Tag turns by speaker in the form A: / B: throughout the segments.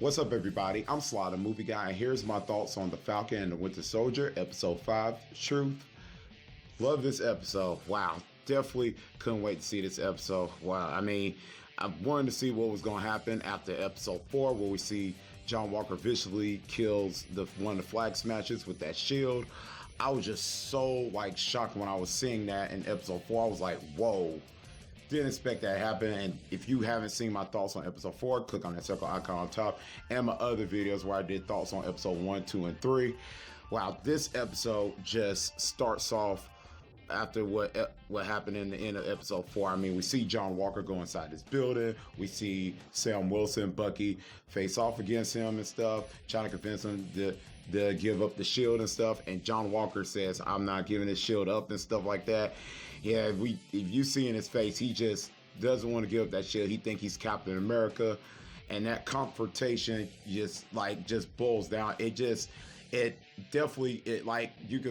A: What's up, everybody? I'm Sly, the movie guy, and here's my thoughts on The Falcon and the Winter Soldier, Episode 5, Truth. Love this episode. Wow. Definitely couldn't wait to see this episode. Wow. I wanted to see what was going to happen after Episode 4, where we see John Walker viciously kills one of the flag smashers with that shield. I was just so, shocked when I was seeing that in Episode 4. I was like, whoa. Didn't expect that to happen. And if you haven't seen my thoughts on episode 4, click on that circle icon on top and my other videos where I did thoughts on episode 1, 2, and 3. Wow, this episode just starts off after what happened in the end of episode 4. We see John Walker go inside this building. We see Sam Wilson, Bucky face off against him and stuff, trying to convince him to give up the shield and stuff. And John Walker says, I'm not giving this shield up and stuff like that. Yeah, if you see in his face, he just doesn't want to give up that shield. He thinks he's Captain America. And that confrontation just boils down. You could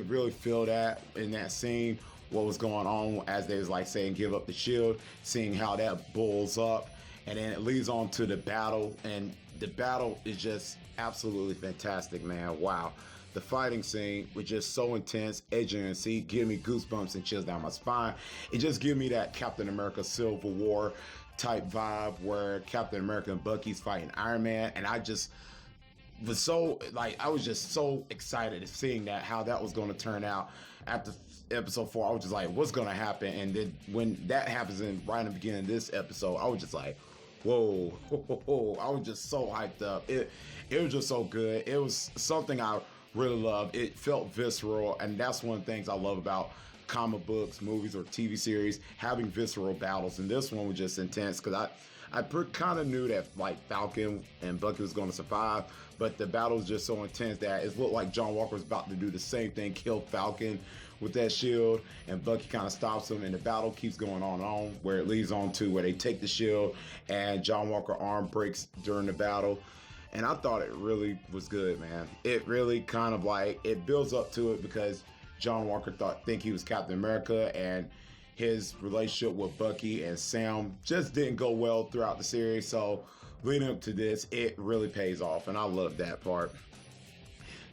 A: really feel that in that scene, what was going on as they was saying give up the shield, seeing how that boils up, and then it leads on to the battle, and the battle is just absolutely fantastic, man. Wow. The fighting scene was just so intense, edging and see, give me goosebumps and chills down my spine. It just give me that Captain America Civil War type vibe where Captain America and Bucky's fighting Iron Man, and I just was I was just so excited seeing how that was going to turn out. After episode 4, I was just like, what's going to happen? And then when that happens right in the beginning of this episode, I was just like, whoa. I was just so hyped up. It was just so good. It was something I really love. It felt visceral, and that's one of the things I love about comic books, movies, or TV series, having visceral battles. And this one was just intense because I kind of knew that Falcon and Bucky was going to survive, but the battle was just so intense that it looked like John Walker was about to do the same thing, kill Falcon with that shield, and Bucky kind of stops him, and the battle keeps going on, where it leads on to where they take the shield, and John Walker's arm breaks during the battle. And I thought it really was good, man. It really kind of it builds up to it because John Walker think he was Captain America, and his relationship with Bucky and Sam just didn't go well throughout the series. So leading up to this, it really pays off, and I love that part.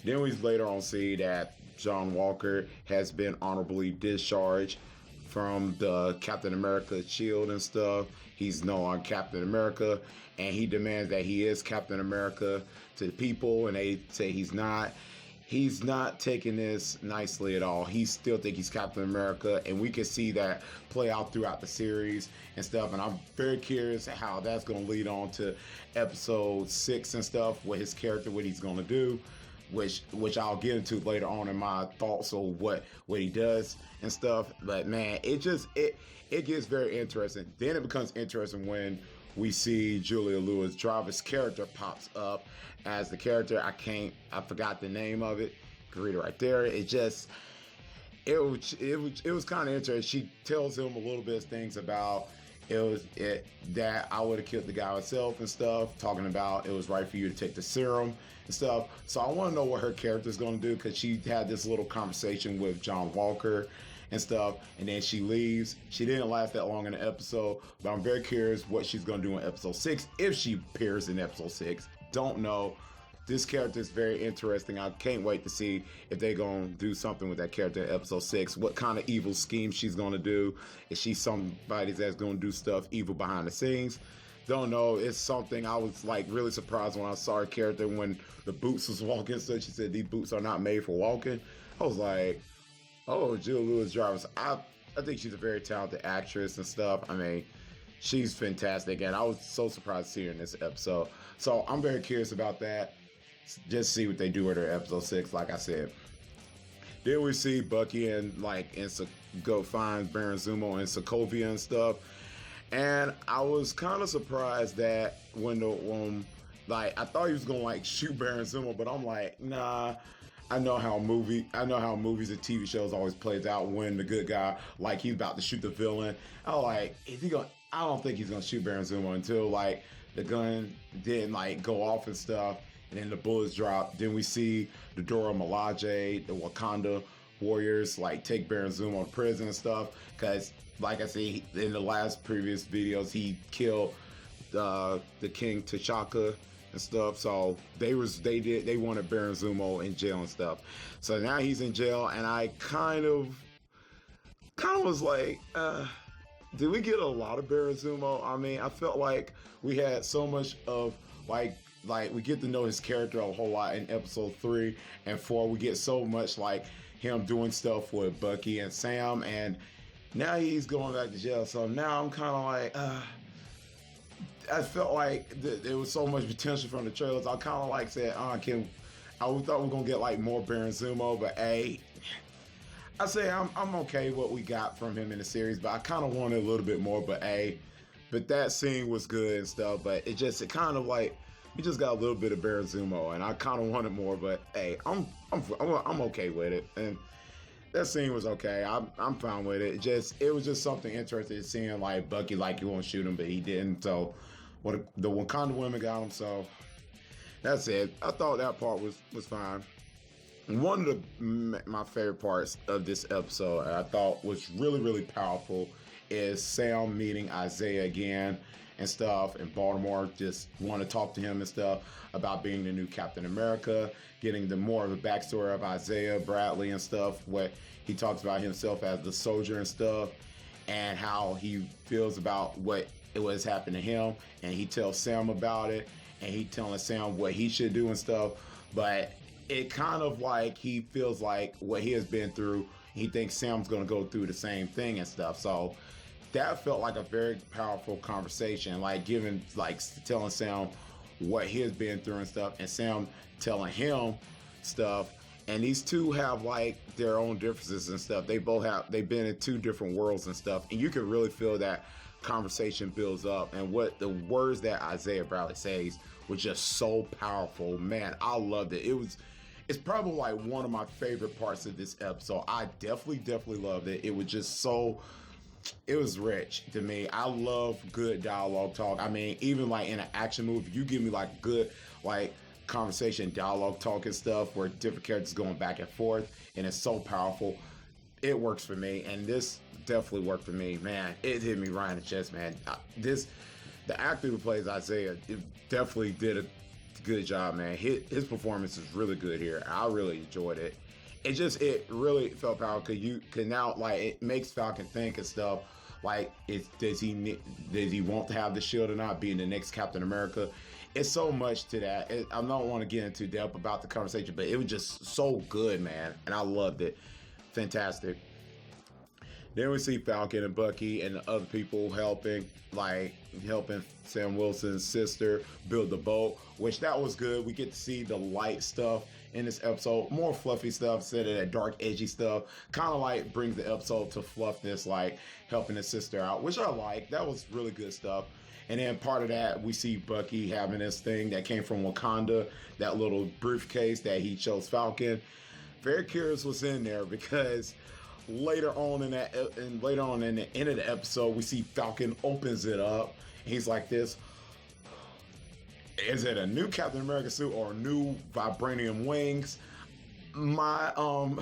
A: Then we later on see that John Walker has been honorably discharged from the Captain America shield and stuff. He's no longer Captain America, and he demands that he is Captain America to the people, and they say he's not. He's not taking this nicely at all. He still thinks he's Captain America, and we can see that play out throughout the series and stuff. And I'm very curious how that's going to lead on to episode 6 and stuff, with his character, what he's going to do, which I'll get into later on in my thoughts of what he does and stuff. But man, it gets very interesting. Then it becomes interesting when we see Julia Louis-Dreyfus' character pops up as the character. I forgot the name of it. You can read it right there. It was kind of interesting. She tells him a little bit of things about that I would have killed the guy myself and stuff, talking about it was right for you to take the serum and stuff. So I want to know what her character is going to do, because she had this little conversation with John Walker and stuff, and then she leaves. She didn't last that long in the episode, but I'm very curious what she's going to do in episode 6, if she appears in episode 6. Don't know. This character is very interesting. I can't wait to see if they're going to do something with that character in episode 6. What kind of evil scheme she's going to do. Is she somebody that's going to do stuff evil behind the scenes? Don't know. It's something I was really surprised when I saw her character when the boots was walking. So she said, these boots are not made for walking. I was like, oh, Julia Louis-Dreyfus. I think she's a very talented actress and stuff. She's fantastic, and I was so surprised to see her in this episode. So I'm very curious about that. Just see what they do with her episode 6, like I said. Then we see Bucky and go find Baron Zemo and Sokovia and stuff. And I was kind of surprised that when I thought he was gonna shoot Baron Zemo, but I'm like, nah. I know how movies and TV shows always plays out when the good guy, he's about to shoot the villain. I don't think he's gonna shoot Baron Zemo until the gun didn't go off and stuff, and then the bullets drop. Then we see the Dora Milaje, the Wakanda warriors take Baron Zemo to prison and stuff, because like I said in the last previous videos, he killed the King T'Chaka and and stuff. So they wanted Baron Zemo in jail and stuff. So now he's in jail, and I kind of was like, did we get a lot of Baron Zemo? I mean, I felt like we had so much of like we get to know his character a whole lot in episode 3 and 4. We get so much like him doing stuff with Bucky and Sam, and now he's going back to jail. So now I'm kind of like, I felt like there was so much potential from the trailers. I kind of like said, I thought we were gonna get like more Baron Zemo, but hey, I say I'm okay what we got from him in the series, but I kind of wanted a little bit more. But hey, but that scene was good and stuff. But it kind of like we just got a little bit of Baron Zemo, and I kind of wanted more. But hey, I'm okay with it, and that scene was okay. I'm fine with it. It was just something interesting seeing like Bucky like he won't shoot him, but he didn't. So the Wakanda women got him. So that's it. I thought that part was fine. One of my favorite parts of this episode, I thought was really, really powerful, is Sam meeting Isaiah again and stuff in Baltimore. Just want to talk to him and stuff about being the new Captain America, getting the more of the backstory of Isaiah Bradley and stuff, what he talks about himself as the soldier and stuff, and how he feels about what it was happening to him, and he tells Sam about it, and he telling Sam what he should do and stuff. But it kind of like he feels like what he has been through, he thinks Sam's going to go through the same thing and stuff. So that felt like a very powerful conversation, like telling Sam what he has been through and stuff, and Sam telling him stuff. And these two have like their own differences and stuff. They've been in two different worlds and stuff, and you can really feel that conversation builds up. And what the words that Isaiah Bradley says was just so powerful, man. I loved it. It's probably like one of my favorite parts of this episode. I definitely loved it. It was just it was rich to me. I love good dialogue talk. I mean, even like in an action movie, you give me like good like conversation, dialogue talk and stuff where different characters going back and forth, and it's so powerful. It works for me, and this definitely worked for me, man. It hit me right in the chest, man. The actor who plays Isaiah, it definitely did a good job, man. His performance is really good here. I really enjoyed it. It really felt powerful because you can now like it makes Falcon think and stuff. Like, does he want to have the shield or not? Being the next Captain America, it's so much to that. I don't want to get into depth about the conversation, but it was just so good, man, and I loved it. Fantastic. Then we see Falcon and Bucky and the other people helping Sam Wilson's sister build the boat, which that was good. We get to see the light stuff in this episode, more fluffy stuff instead of that dark, edgy stuff. Kind of like brings the episode to fluffness, like helping his sister out, which I like. That was really good stuff. And then part of that, we see Bucky having this thing that came from Wakanda, that little briefcase that he chose Falcon. Very curious what's in there, because later on in the end of the episode, we see Falcon opens it up. He's like this. Is it a new Captain America suit or new vibranium wings? I'm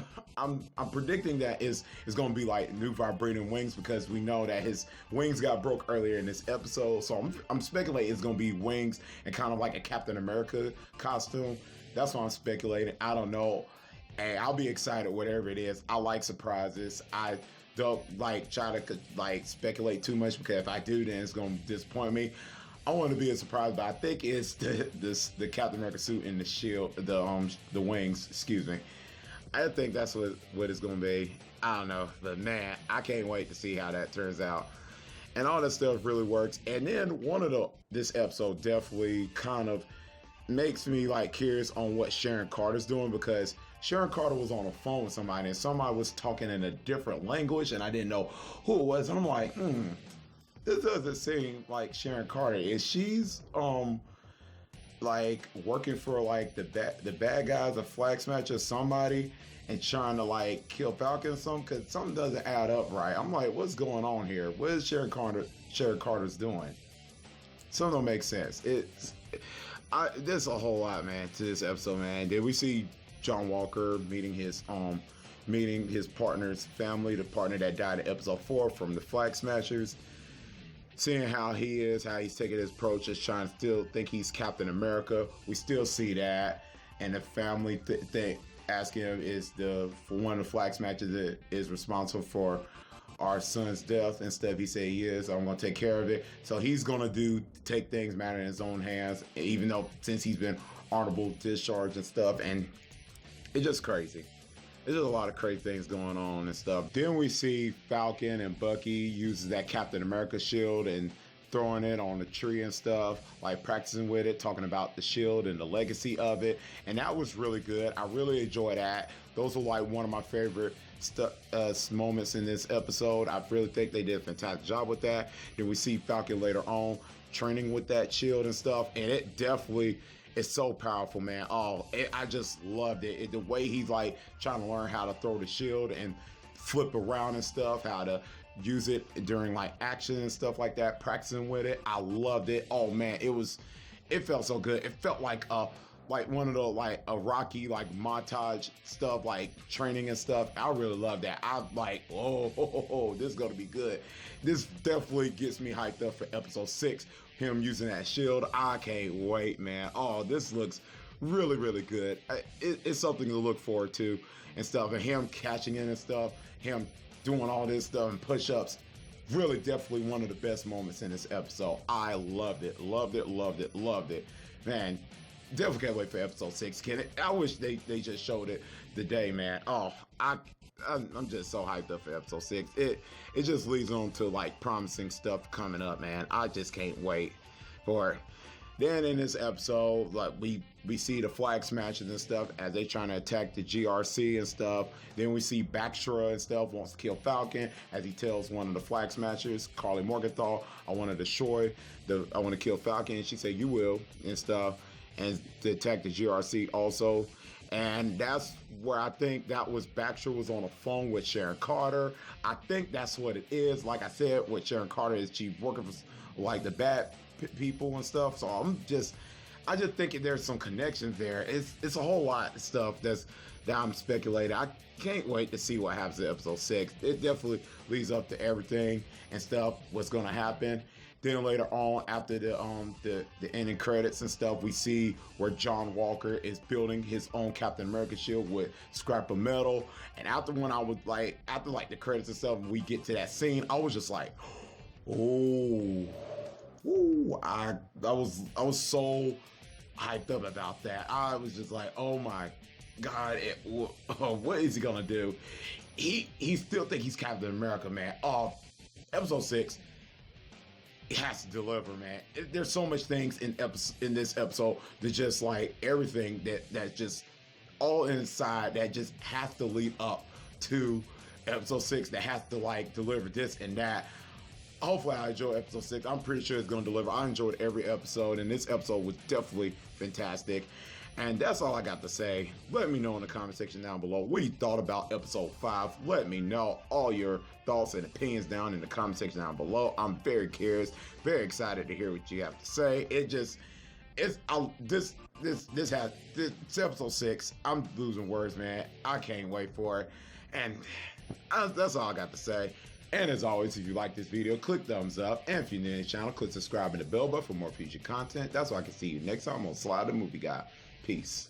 A: predicting that it's going to be like new vibranium wings, because we know that his wings got broke earlier in this episode. So I'm speculating it's going to be wings and kind of like a Captain America costume. That's what I'm speculating. I don't know. Hey, I'll be excited whatever it is. I like surprises. I don't like try to like speculate too much, because if I do, then it's going to disappoint me. I want to be a surprise, but I think it's the Captain America suit and the shield, the wings. Excuse me. I think that's what it's going to be. I don't know, but man, I can't wait to see how that turns out. And all that stuff really works. And then this episode definitely kind of makes me like curious on what Sharon Carter's doing, because Sharon Carter was on the phone with somebody and somebody was talking in a different language and I didn't know who it was. And I'm like, this doesn't seem like Sharon Carter. Is she's like working for like the bad guys, a flag smash or somebody, and trying to like kill Falcon or something? Because something doesn't add up right. I'm like, what's going on here? What is Sharon Carter's doing? Something don't make sense. There's a whole lot, man, to this episode, man. Did we see John Walker meeting his partner's family, the partner that died in episode 4 from the Flag Smashers? seeing how he is, how he's taking his approach, just trying to still think he's Captain America. We still see that, and the family think asking him is for one of the flag matches that is responsible for our son's death and stuff. He said he is. I'm gonna take care of it. So he's gonna take things matter in his own hands, even though since he's been honorable discharge and stuff, and it's just crazy. There's just a lot of crazy things going on and stuff. Then we see Falcon and Bucky uses that Captain America shield and throwing it on the tree and stuff, like practicing with it, talking about the shield and the legacy of it. And that was really good. I really enjoyed that. Those were like one of my favorite moments in this episode. I really think they did a fantastic job with that. Then we see Falcon later on training with that shield and stuff, and it definitely is so powerful, man. I just loved it. The way he's like trying to learn how to throw the shield and flip around and stuff, how to use it during like action and stuff like that, practicing with it. I loved it. Oh man, it felt so good. It felt like one of the like a Rocky like montage stuff, like training and stuff. I really love that. I'm like, this is gonna be good. This definitely gets me hyped up for episode 6. Him using that shield. I can't wait, man. Oh, this looks really, really good. It's something to look forward to and stuff. And him catching it and stuff, him doing all this stuff and push-ups. Really, definitely one of the best moments in this episode. I loved it, loved it, loved it, loved it. Man, definitely can't wait for episode 6. I wish they just showed it today, man. I'm just so hyped up for episode 6. It just leads on to like promising stuff coming up, man. I just can't wait for it. Then in this episode, like we see the flag smashers and stuff as they trying to attack the GRC and stuff. Then we see Baxter and stuff wants to kill Falcon as he tells one of the flag smashers, Carly Morgenthau, I want to destroy I want to kill Falcon. And she said, you will and stuff, and to attack the GRC also. And that's where I think that was Baxter was on a phone with Sharon Carter. I think that's what it is. Like I said, with Sharon Carter is she working for like the bad people and stuff. So I just think there's some connections there. It's a whole lot of stuff that I'm speculating. I can't wait to see what happens in episode 6. It definitely leads up to everything and stuff, what's gonna happen. Then later on, after the ending credits and stuff, we see where John Walker is building his own Captain America shield with scrap of metal. And after the credits and stuff, we get to that scene, I was just like, I was so hyped up about that. I was just like, oh my God, what is he gonna do? He still think he's Captain America, man. Episode 6. It has to deliver, man. There's so much things in this episode that just like everything that just all inside that just has to lead up to episode 6, that has to like deliver this and that. Hopefully I enjoy episode 6. I'm pretty sure it's going to deliver. I enjoyed every episode, and this episode was definitely fantastic. And that's all I got to say. Let me know in the comment section down below what you thought about episode 5. Let me know all your thoughts and opinions down in the comment section down below. I'm very curious, very excited to hear what you have to say. This episode 6. I'm losing words, man. I can't wait for it. And that's all I got to say. And as always, if you like this video, click thumbs up. And if you're new to the channel, click subscribe and the bell button for more future content. That's why I can see you next time on Slide the Movie Guy. Peace.